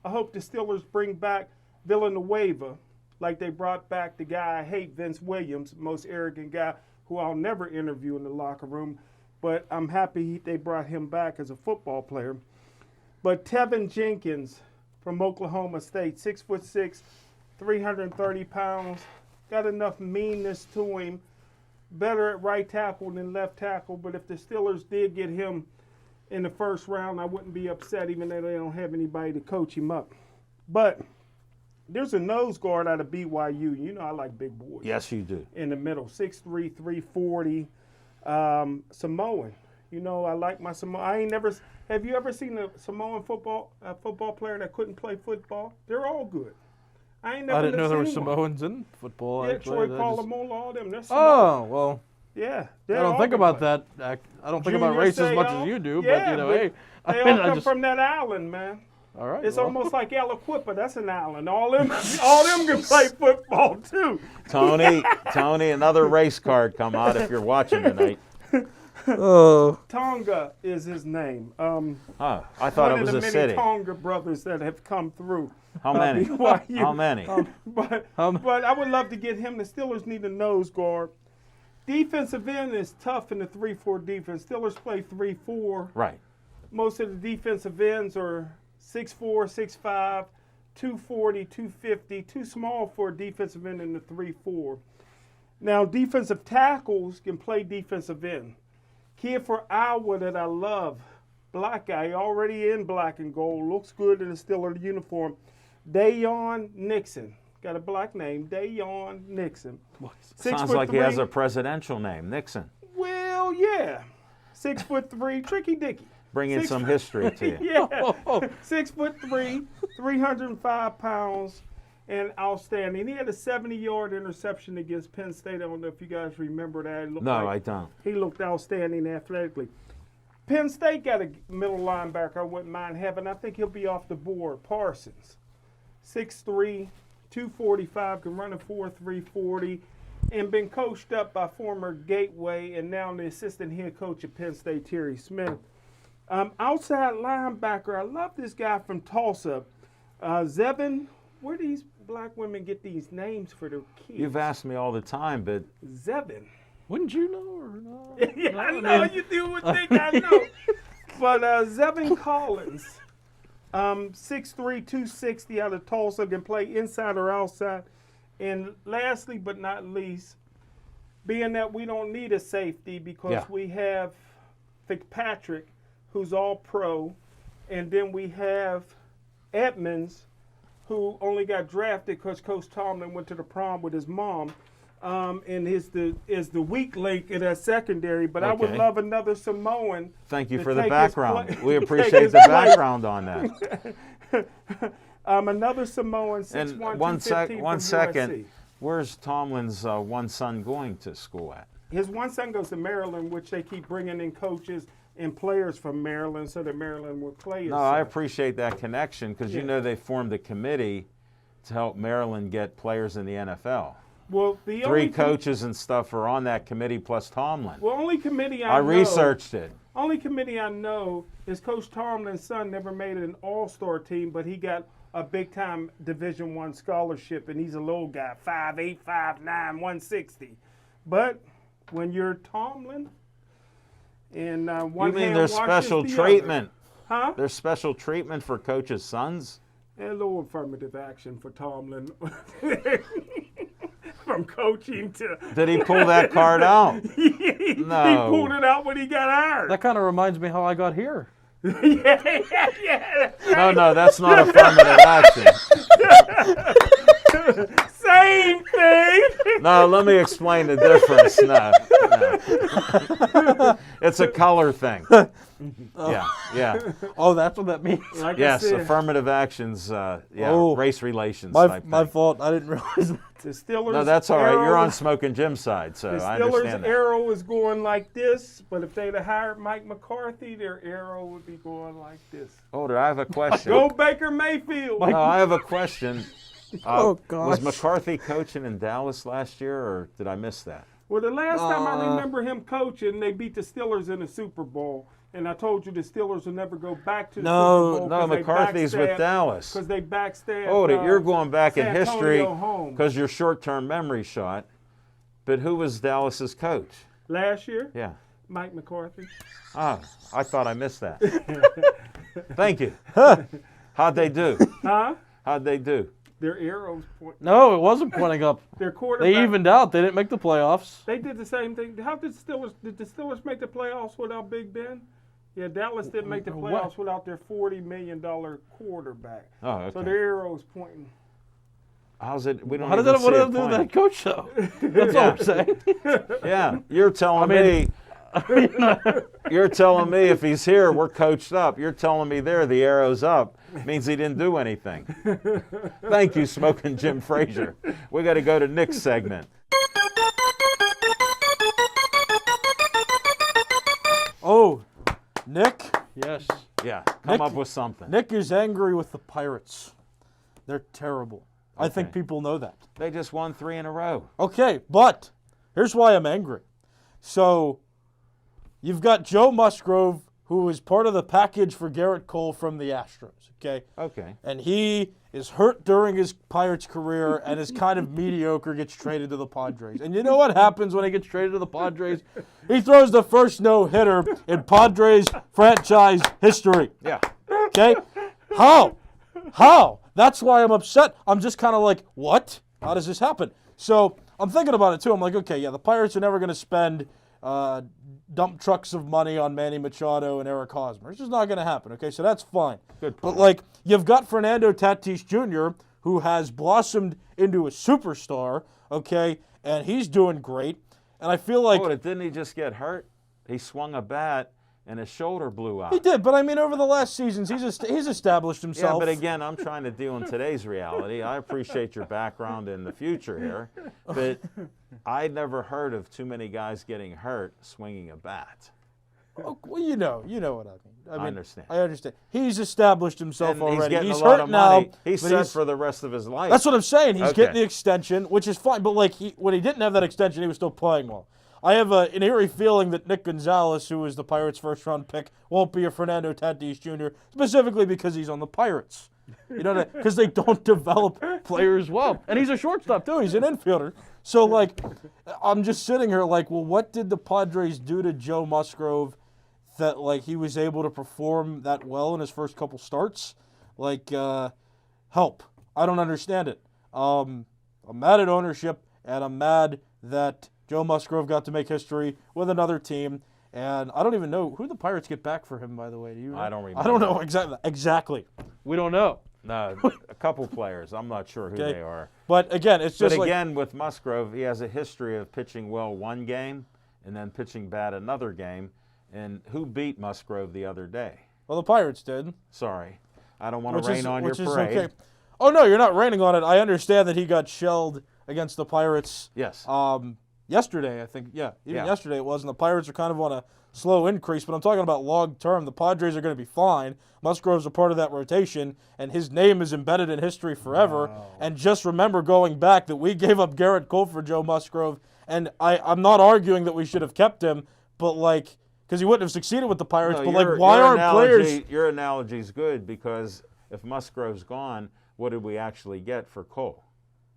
I hope the Steelers bring back Villanueva, like they brought back the guy I hate, Vince Williams, most arrogant guy who I'll never interview in the locker room. But I'm happy they brought him back as a football player. But Tevin Jenkins from Oklahoma State, 6'6", 330 pounds, got enough meanness to him. Better at right tackle than left tackle, but if the Steelers did get him in the first round, I wouldn't be upset, even though they don't have anybody to coach him up. But there's a nose guard out of BYU. You know I like big boys.
Yes, you do.
In the middle, 6'3", 340, Samoan. You know I like my Samoan. Have you ever seen a Samoan football player that couldn't play football? They're all good. I
didn't know there were
seen one.
Samoans in football.
Yeah,
actually.
Troy Polamalu, all them. They're
Oh, well,
yeah.
I don't think about that. I don't think about race as much as you do,
yeah,
but, hey.
They all come from that island, man.
All right.
It's
well.
almost like Aliquippa. That's an island. All them can play football, too.
Tony, another race card come out if you're watching tonight.
Oh.
Tonga is his name.
I thought it was a
one of the
city.
many Tonga brothers that have come through.
How many?
BYU.
How many?
But I would love to get him. The Steelers need a nose guard. Defensive end is tough in the 3-4 defense. Steelers play 3-4.
Right.
Most of the defensive ends are 6'4", 6'5", 240, 250, too small for a defensive end in the 3-4. Now, defensive tackles can play defensive end. Kid for Iowa that I love, black guy, already in black and gold, looks good in the Steelers uniform. Dayon Nixon. Got a black name, Dayon Nixon.
Sounds like he has a presidential name, Nixon.
Well, yeah. 6'3", Tricky Dicky.
Bringing some history to you.
Yeah. 6'3", 305 pounds, and outstanding. He had a 70-yard interception against Penn State. I don't know if you guys remember that.
No, I don't.
He looked outstanding athletically. Penn State got a middle linebacker I wouldn't mind having. I think he'll be off the board. Parsons. 6'3", 245, can run a 4.3 40, and been coached up by former Gateway and now the assistant head coach at Penn State, Terry Smith. Outside linebacker, I love this guy from Tulsa. Zevin, where do these black women get these names for their kids?
You've asked me all the time, but
Zevin.
Wouldn't you know or not?
Yeah, I know. You do would think I know. But Zevin Collins, 6'3", 260 out of Tulsa, can play inside or outside. And lastly but not least, being that we don't need a safety because we have Fitzpatrick, who's all pro, and then we have Edmonds, who only got drafted because Coach Tomlin went to the prom with his mom, and is the weak link in that secondary. But I would love another Samoan.
thank you
to
for the
take his
background.
pla-
We
take
appreciate
his
the
place.
background on that.
Another Samoan, 6'1",
And
215
one
from
second,
USC.
where's Tomlin's one son going to school at?
His one son goes to Maryland, which they keep bringing in coaches and players from Maryland so that Maryland will play his
No,
son.
I appreciate that connection because you know they formed a committee to help Maryland get players in the NFL.
Well, the
Three coaches and stuff are on that committee plus Tomlin.
Well, only committee
I
know.
researched it.
Only committee I know is Coach Tomlin's son never made an all-star team, but he got a big-time Division I scholarship, and he's a little guy, 5'8", 5'9", 160. But when you're Tomlin, and one
You mean
hand
there's
washes
special
the
treatment?
other. Huh?
There's special treatment for coaches' sons?
And a little affirmative action for Tomlin. From coaching to...
Did he pull that card out?
He
No.
pulled it out when he got hired.
That kind of reminds me how I got here.
yeah.
No, that's not affirmative action.
Same thing.
No, let me explain the difference. No. It's a color thing. Yeah.
Oh, that's what that means.
Like I
Yes,
said,
affirmative actions,
Oh.
race relations
My
type
my
thing.
fault. I didn't realize that.
the Steelers.
No, that's all right. You're
arrow-
on Smoking Jim's side, so
The
I
Steelers'
understand that.
arrow is going like this, but if they'd have hired Mike McCarthy, their arrow would be going like this.
Oh, I have a question.
Go Baker Mayfield.
No, I have a question.
Oh,
Was
gosh.
McCarthy coaching in Dallas last year, or did I miss that?
Well, the last time I remember him coaching, they beat the Steelers in the Super Bowl. And I told you the Steelers will never go back to the
No,
Super Bowl.
No, McCarthy's with Dallas.
Because they backstabbed.
Oh, you're going back in
San
history
Antonio home.
because your short-term memory shot. But who was Dallas's coach?
Last year,
Yeah.
Mike McCarthy.
Ah, I thought I missed that. Thank you. How'd they do?
Huh?
How'd they do?
Their arrows point.
No, it wasn't pointing up.
Their quarterback.
They evened out. They didn't make the playoffs.
They did the same thing. How did the Steelers make the playoffs without Big Ben? Yeah, Dallas didn't make the
What?
playoffs without their $40 million quarterback.
Oh, okay.
So their arrows pointing.
How's it? We don't
How did
even
that,
see
what
it
did that do with
pointing.
that coach, though? That's all I'm saying.
Yeah, you're telling
mean-
me. You're telling me if he's here, we're coached up. You're telling me there, the arrow's up. Means he didn't do anything. Thank you, Smoking Jim Frazier. We got to go to Nick's segment.
Oh, Nick? Yes.
Yeah, come
Nick-
up with something.
Nick is angry with the Pirates. They're terrible. I think
Okay.
people know that.
They just won 3 in a row.
Okay, but here's why I'm angry. So, you've got Joe Musgrove, who is part of the package for Garrett Cole from the Astros, okay?
Okay.
And he is hurt during his Pirates career and is kind of mediocre, gets traded to the Padres. And you know what happens when he gets traded to the Padres? He throws the first no-hitter in Padres franchise history.
Yeah.
Okay? How? That's why I'm upset. I'm just kind of like, what? How does this happen? So I'm thinking about it too. I'm like, okay, yeah, the Pirates are never going to spend dump trucks of money on Manny Machado and Eric Hosmer. It's just not going to happen. Okay, so that's fine.
Good
But
point.
like, you've got Fernando Tatis Jr., who has blossomed into a superstar. Okay, and he's doing great. And I feel like
Oh, didn't he just get hurt? He swung a bat and his shoulder blew out.
he did. But I mean, over the last seasons, he's established
Yeah,
himself.
but again, I'm trying to deal in today's reality. I appreciate your background in the future here, but I never heard of too many guys getting hurt swinging a bat.
Oh, well, you know what I mean.
I understand.
I understand. He's established himself
And
already.
he's getting
He's
a lot
hurt
of
now.
money. He's
but
set for the rest of his life.
That's what I'm saying. He's
Okay.
getting the extension, which is fine. But like, when he didn't have that extension, he was still playing well. I have an eerie feeling that Nick Gonzalez, who was the Pirates' first-round pick, won't be a Fernando Tatis Jr. specifically because he's on the Pirates. You know, because they don't develop players well. And he's a shortstop too. He's an infielder. So like, I'm just sitting here like, well, what did the Padres do to Joe Musgrove that like he was able to perform that well in his first couple starts? Like, help. I don't understand it. I'm mad at ownership, and I'm mad that Joe Musgrove got to make history with another team. And I don't even know who the Pirates get back for him, by the way. Do you know?
I don't
I don't
remember.
know exactly. We don't know.
No, a couple players. I'm not sure who
Okay.
they are.
But again, it's just
But
like
again, with Musgrove, he has a history of pitching well one game and then pitching bad another game. And who beat Musgrove the other day?
well, the Pirates did.
Sorry, I don't want to rain on your
which is
parade.
okay. Oh no, you're not raining on it. I understand that he got shelled against the Pirates.
Yes.
Yesterday, I think. Yeah, even
Yeah.
yesterday it was, and the Pirates are kind of on a slow increase. But I'm talking about long term. The Padres are going to be fine. Musgrove's a part of that rotation, and his name is embedded in history forever. And just remember going back that we gave up Garrett Cole for Joe Musgrove, and I'm not arguing that we should have kept him, but like because he wouldn't have succeeded with the Pirates.
No,
But like, why aren't players?
Your analogy is good because if Musgrove's gone, what did we actually get for Cole?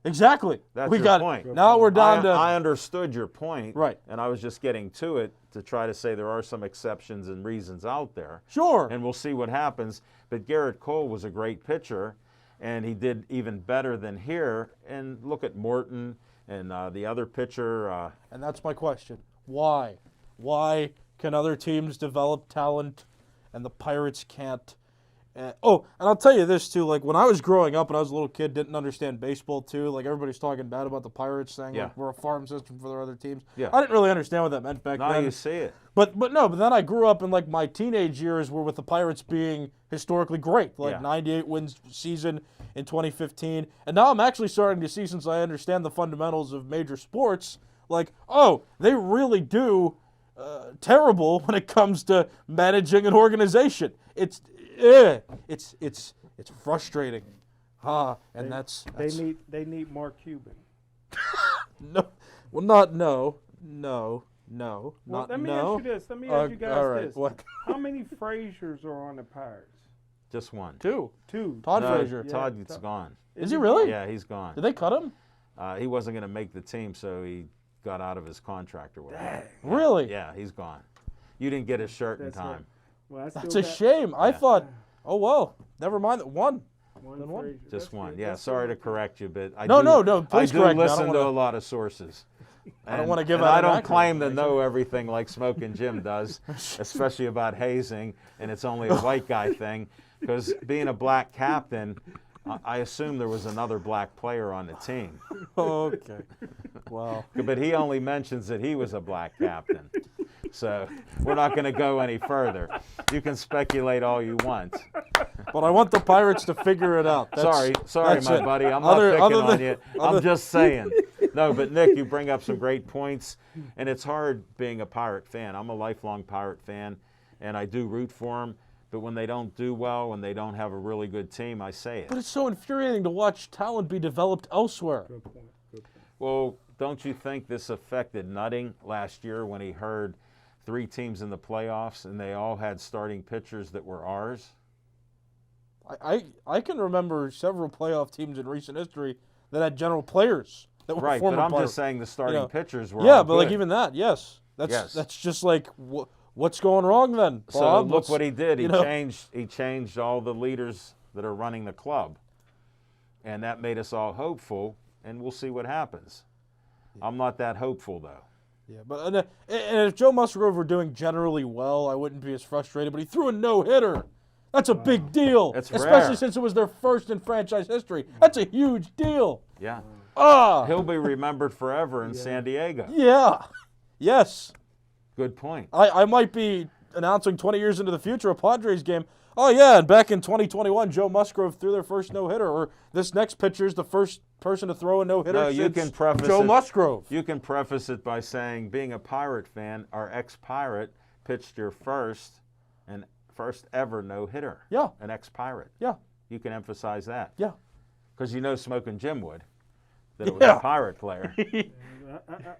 Exactly.
That's
we
your
got
point.
Now we're down to.
I understood your point,
Right.
And I was just getting to it to try to say there are some exceptions and reasons out there.
Sure.
And we'll see what happens. But Garrett Cole was a great pitcher, and he did even better than here. And look at Morton and the other pitcher.
And that's my question. Why? Why can other teams develop talent and the Pirates can't? And I'll tell you this too. Like when I was growing up and I was a little kid, didn't understand baseball too. Like everybody's talking bad about the Pirates, saying
Yeah.
like we're a farm system for their other teams.
Yeah.
I didn't really understand what that meant back
Now
then.
you see it.
But then I grew up in like my teenage years were with the Pirates being historically great, like
Yeah.
98 wins season in 2015. And now I'm actually starting to see, since I understand the fundamentals of major sports, like, oh, they really do terrible when it comes to managing an organization. It's frustrating. And that's
They need more Cuban.
no, well, not no.
Well,
Not
let me
no.
ask you this. Let me ask you guys
all right,
this.
what?
How many Frasers are on the Pirates?
Just one.
Two.
Two.
Todd
No,
Frazier.
Todd's gone.
Is he really?
Yeah, he's gone.
Did they cut him?
He wasn't going to make the team, so he got out of his contract or whatever.
Really?
Yeah, he's gone. You didn't get his shirt in
That's
time.
right. Well, I
That's
still
a
got
shame. I
Yeah.
thought, oh well, never mind that one.
one
Then one.
Frazier.
Just
That's
one.
good.
Yeah,
That's
sorry
good.
to correct you, but I
No,
do,
no, please
I do
correct me. I
listen
don't
to
wanna-
a lot of sources.
I don't wanna give
and
out
I don't
inaccurate
claim to know everything like Smoking Jim does, especially about hazing, and it's only a white guy thing. Because being a black captain, I assume there was another black player on the team.
Okay. Wow.
But he only mentions that he was a black captain. So we're not going to go any further. You can speculate all you want.
But I want the Pirates to figure it out.
Sorry,
that's
my
it.
buddy. I'm
Other-
not picking
other
on
than-
you.
other-
I'm just saying. No, but Nick, you bring up some great points, and it's hard being a Pirate fan. I'm a lifelong Pirate fan, and I do root for them. But when they don't do well, when they don't have a really good team, I say it.
But it's so infuriating to watch talent be developed elsewhere.
Good point. Good point.
Well, don't you think this affected Nutting last year when he heard 3 teams in the playoffs and they all had starting pitchers that were ours?
I can remember several playoff teams in recent history that had general players that were
Right,
former
but I'm
Pirates.
just saying the starting
know,
pitchers were
Yeah,
all
but like
good.
even that, yes.
Yes.
That's just like what's going wrong then,
So
Bob?
look what he did. He
you know?
changed all the leaders that are running the club, and that made us all hopeful. And we'll see what happens. I'm not that hopeful though.
Yeah, but and if Joe Musgrove were doing generally well, I wouldn't be as frustrated. But he threw a no-hitter. That's a big deal,
It's
especially
rare.
since it was their first in franchise history. That's a huge deal.
Yeah,
Ah,
he'll be remembered forever in San Diego.
yeah, yes.
Good point.
I might be announcing 20 years into the future a Padres game. Oh yeah, and back in 2021, Joe Musgrove threw their first no-hitter. Or this next pitcher's the first person to throw a no-hitter.
No, you
since
can preface
Joe
it-
Musgrove.
You can preface it by saying, being a Pirate fan, our ex-Pirate pitched your first ever no-hitter.
Yeah.
An ex-Pirate.
Yeah,
You can emphasize that.
yeah.
Because you know Smoking Jim would. That it was
Yeah.
a Pirate player.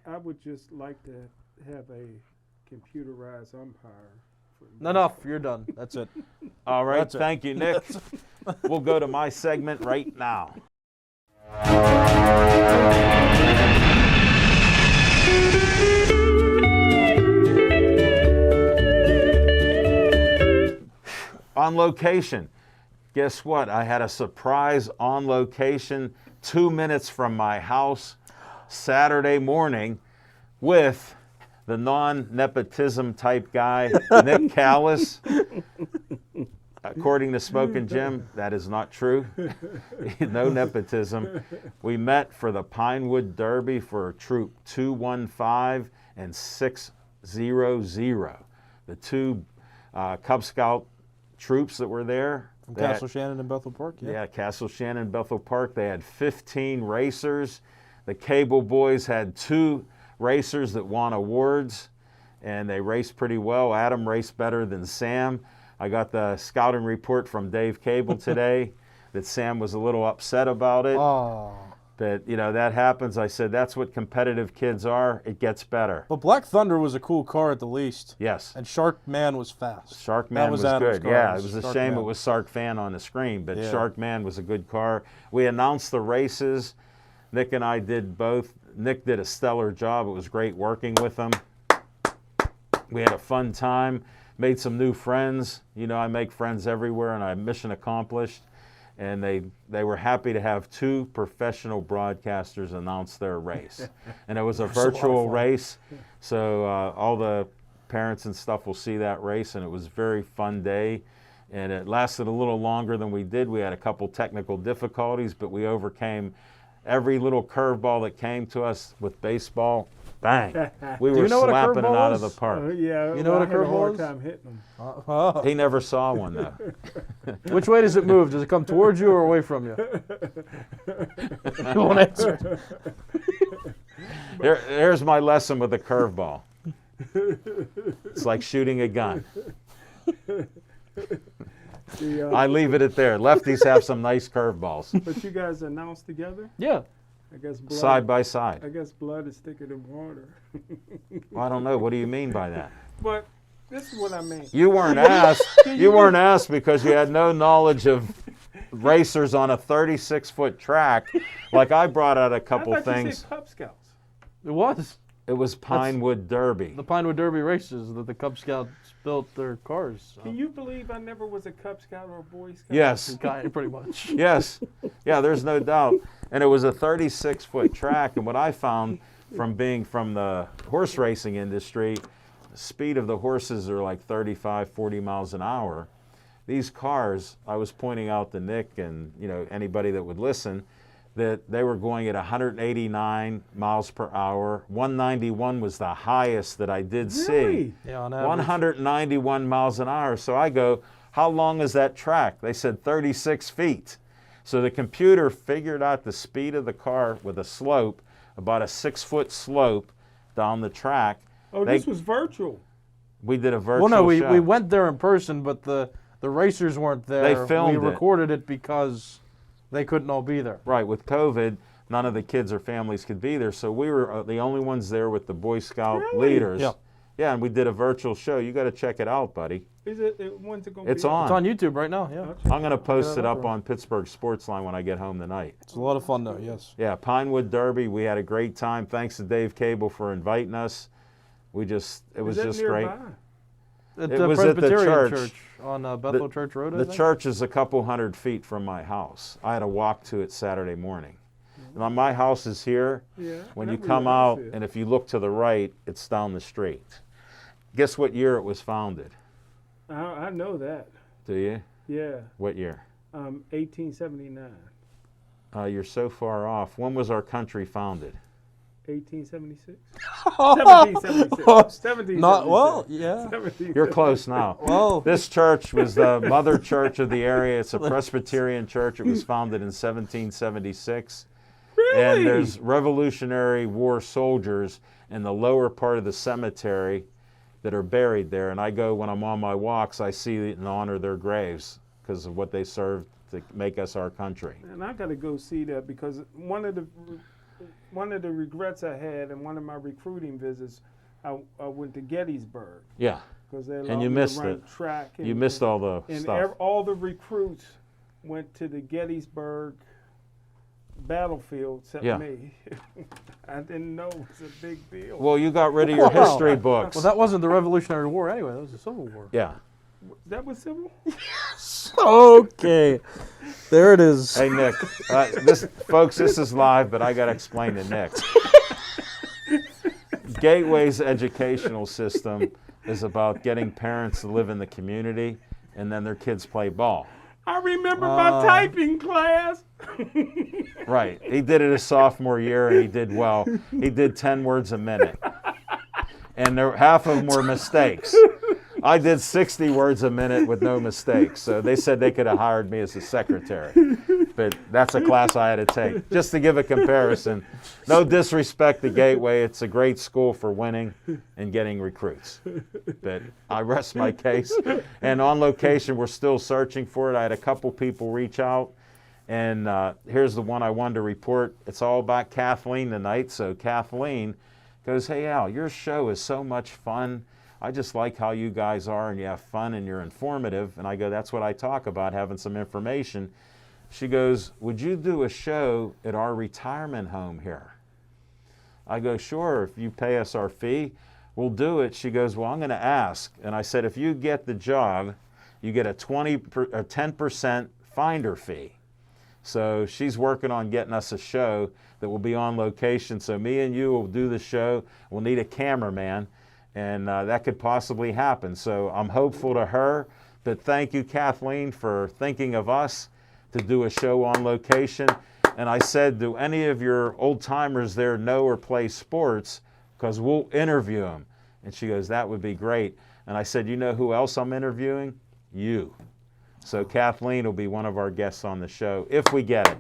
I would just like to have a computerized umpire.
Enough. You're done. That's it.
All right,
That's it.
thank you, Nick. We'll go to my segment right now. On location. Guess what? I had a surprise on location 2 minutes from my house Saturday morning with the non-nepotism type guy, Nick Callis. According to Smoking Jim, that is not true. No nepotism. We met for the Pinewood Derby for Troop 215 and 600. The two Cub Scout troops that were there.
From
They had-
Castle Shannon and Bethel Park.
yeah, Castle Shannon, Bethel Park. They had 15 racers. The Cable Boys had 2 racers that won awards, and they raced pretty well. Adam raced better than Sam. I got the scouting report from Dave Cable today that Sam was a little upset about it.
Oh.
But, you know, that happens. I said, that's what competitive kids are. It gets better.
But Black Thunder was a cool car at the least.
Yes.
And Shark Man was fast.
Shark Man was
Adam's
good.
car.
Yeah, it was a
Shark
shame
Man.
it was Shark Fan on the screen, but
Yeah.
Shark Man was a good car. We announced the races. Nick and I did both. Nick did a stellar job. It was great working with him. We had a fun time, made some new friends. You know, I make friends everywhere, and I mission accomplished. And they were happy to have 2 professional broadcasters announce their race. And it was a virtual race, so all the parents and stuff will see that race, and it was a very fun day. And it lasted a little longer than we did. We had a couple technical difficulties, but we overcame every little curveball that came to us with baseball. Bang! We were
you know what a
slapping it
curveball
out of the
is?
park.
Yeah,
You know what
I
a
had a hard
curveball is?
time hitting them.
He never saw one though.
Which way does it move? Does it come towards you or away from you? You won't answer.
Here's my lesson with a curveball. It's like shooting a gun. I leave it at there. Lefties have some nice curveballs.
But you guys announced together?
Yeah.
I guess blood.
Side by side.
I guess blood is thicker than water.
I don't know. What do you mean by that?
But this is what I mean.
You weren't asked. You weren't asked because you had no knowledge of racers on a 36-foot track. Like I brought out a couple
I thought you
things.
said Cub Scouts.
It was.
It was Pinewood Derby.
The Pinewood Derby races that the Cub Scouts built their cars.
Can you believe I never was a Cub Scout or a Boy Scout?
Yes.
Pretty much.
Yes. Yeah, there's no doubt. And it was a 36-foot track. And what I found from being from the horse racing industry, the speed of the horses are like 35, 40 miles an hour. These cars, I was pointing out to Nick and anybody that would listen, that they were going at 189 miles per hour. 191 was the highest that I did see.
Really?
Yeah, on average.
191 miles an hour. So I go, how long is that track? They said 36 feet. So the computer figured out the speed of the car with a slope, about a 6-foot slope down the track.
Oh, this was virtual.
We did a virtual
Well, no,
show.
we went there in person, but the racers weren't there.
They filmed
We
it.
recorded it because they couldn't all be there.
Right, with COVID, none of the kids or families could be there, so we were the only ones there with the Boy Scout
Really?
leaders.
Yeah.
Yeah, and we did a virtual show. You got to check it out, buddy.
Is it? When's it going to be?
It's on.
It's on YouTube right now, yeah.
I'm going to post it
Yeah,
up on Pittsburgh Sportsline when I get home tonight.
It's a lot of fun, though, yes.
Yeah, Pinewood Derby, we had a great time. Thanks to Dave Cable for inviting us. It was
Is that
just
nearby?
great.
At
It
the
was at the
Presbyterian
church.
on Bethel Church Road, I
The
think.
church is a couple hundred feet from my house. I had to walk to it Saturday morning. Now, my house is here.
Yeah.
When
I
you
know
come
your house
out,
is.
and if you look to the right, it's down the street. Guess what year it was founded?
I know that.
Do you?
Yeah.
What year?
1879.
You're so far off. When was our country founded?
1876. 1776. 1776.
Not, well, yeah.
1776.
You're close now.
Well,
This church was the mother church of the area. It's a Presbyterian church. It was founded in 1776.
Really?
And there's Revolutionary War soldiers in the lower part of the cemetery that are buried there. And I go, when I'm on my walks, I see and honor their graves because of what they served to make us our country.
And I got to go see that because one of the regrets I had in one of my recruiting visits, I went to Gettysburg
Yeah.
because they allowed
And you
me
missed
to run
it.
track. And,
You missed all the
and
stuff.
all the recruits went to the Gettysburg battlefield except
Yeah.
me. I didn't know it was a big deal.
Well, you got rid of your
Wow.
history books.
well, that wasn't the Revolutionary War anyway. That was the Civil War.
Yeah.
That was civil?
Okay. There it is.
Hey, Nick. Folks, this is live, but I got to explain to Nick. Gateway's educational system is about getting parents to live in the community, and then their kids play ball.
I remember my typing class.
Right. He did it his sophomore year, and he did well. He did 10 words a minute. And half of them were mistakes. I did 60 words a minute with no mistakes. So they said they could have hired me as a secretary. But that's a class I had to take, just to give a comparison. No disrespect to Gateway. It's a great school for winning and getting recruits. But I rest my case. And on location, we're still searching for it. I had a couple people reach out, And here's the one I wanted to report. It's all about Kathleen tonight. So Kathleen goes, "Hey, Al, your show is so much fun. I just like how you guys are, and you have fun, and you're informative." And I go, "That's what I talk about, having some information." She goes, "Would you do a show at our retirement home here?" I go, "Sure, if you pay us our fee, we'll do it." She goes, "Well, I'm going to ask." And I said, "If you get the job, you get a 10% finder fee." So she's working on getting us a show that will be on location. So me and you will do the show. We'll need a cameraman, and that could possibly happen. So I'm hopeful to her. But thank you, Kathleen, for thinking of us to do a show on location. And I said, "Do any of your old timers there know or play sports? Because we'll interview them." And she goes, "That would be great." And I said, "You know who else I'm interviewing? You." So Kathleen will be one of our guests on the show if we get it.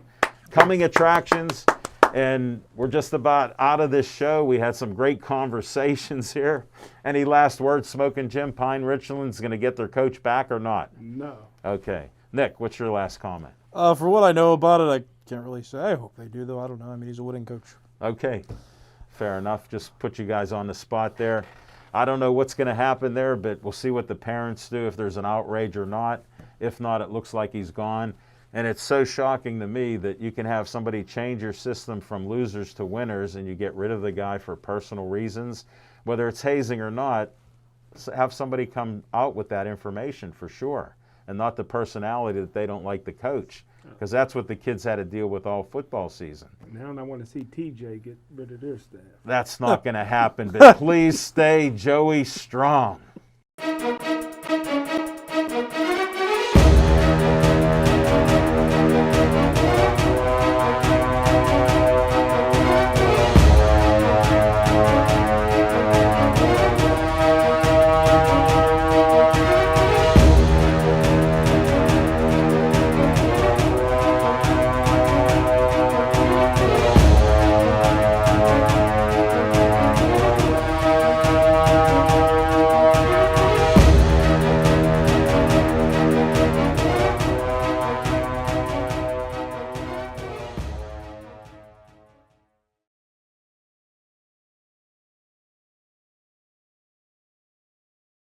Coming attractions, and we're just about out of this show. We had some great conversations here. Any last words, Smoking Jim? Pine Richland's going to get their coach back or not?
No.
Okay. Nick, what's your last comment?
For what I know about it, I can't really say. I hope they do, though. I don't know. I mean, he's a winning coach.
Okay. Fair enough. Just put you guys on the spot there. I don't know what's going to happen there, but we'll see what the parents do, if there's an outrage or not. If not, it looks like he's gone. And it's so shocking to me that you can have somebody change your system from losers to winners and you get rid of the guy for personal reasons. Whether it's hazing or not, have somebody come out with that information for sure, and not the personality that they don't like the coach, because that's what the kids had to deal with all football season.
Now I want to see TJ get rid of their staff.
That's not going to happen, but please stay Joey strong.